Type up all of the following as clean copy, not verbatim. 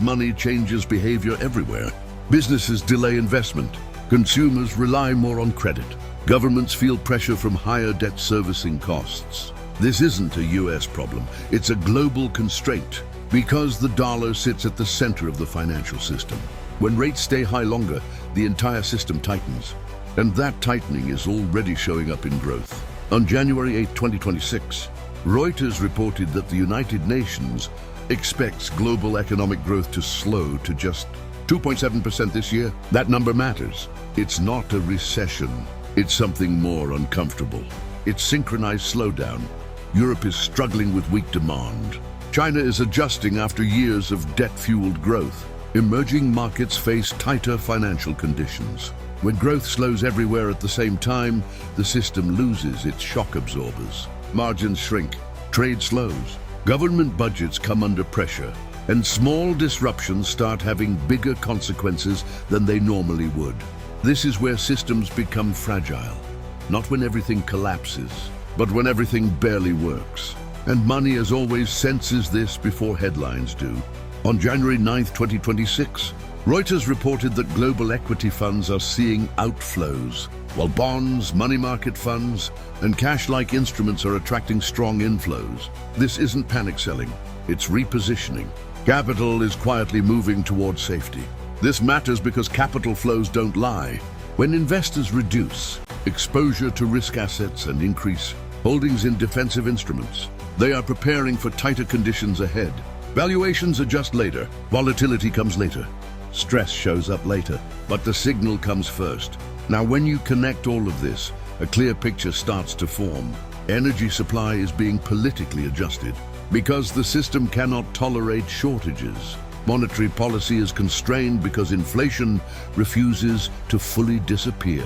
of money changes behavior everywhere. Businesses delay investment. Consumers rely more on credit. Governments feel pressure from higher debt servicing costs. This isn't a US problem, it's a global constraint because the dollar sits at the center of the financial system. When rates stay high longer, the entire system tightens. And that tightening is already showing up in growth. On January 8, 2026, Reuters reported that the United Nations expects global economic growth to slow to just 2.7% this year. That number matters. It's not a recession. It's something more uncomfortable. It's synchronized slowdown. Europe is struggling with weak demand. China is adjusting after years of debt-fueled growth. Emerging markets face tighter financial conditions. When growth slows everywhere at the same time, the system loses its shock absorbers. Margins shrink, trade slows, government budgets come under pressure, and small disruptions start having bigger consequences than they normally would. This is where systems become fragile, not when everything collapses, but when everything barely works. And money, as always, senses this before headlines do. On January 9, 2026, Reuters reported that global equity funds are seeing outflows, while bonds, money market funds, and cash-like instruments are attracting strong inflows. This isn't panic selling, it's repositioning. Capital is quietly moving towards safety. This matters because capital flows don't lie. When investors reduce exposure to risk assets and increase holdings in defensive instruments, they are preparing for tighter conditions ahead. Valuations adjust later, volatility comes later, stress shows up later, but the signal comes first. Now, when you connect all of this, a clear picture starts to form. Energy supply is being politically adjusted because the system cannot tolerate shortages. Monetary policy is constrained because inflation refuses to fully disappear.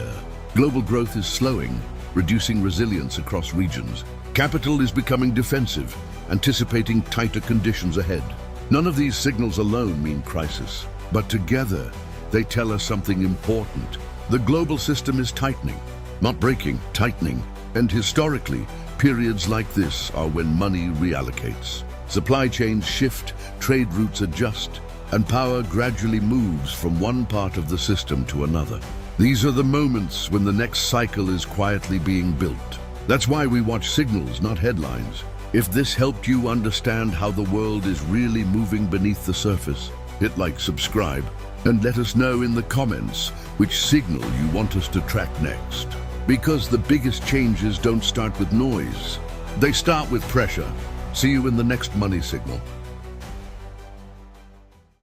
Global growth is slowing, reducing resilience across regions. Capital is becoming defensive, anticipating tighter conditions ahead. None of these signals alone mean crisis, but together they tell us something important. The global system is tightening, not breaking, tightening. And historically, periods like this are when money reallocates. Supply chains shift, trade routes adjust, and power gradually moves from one part of the system to another. These are the moments when the next cycle is quietly being built. That's why we watch signals, not headlines. If this helped you understand how the world is really moving beneath the surface, hit like, subscribe, and let us know in the comments which signal you want us to track next. Because the biggest changes don't start with noise. They start with pressure. See you in the next Money Signal.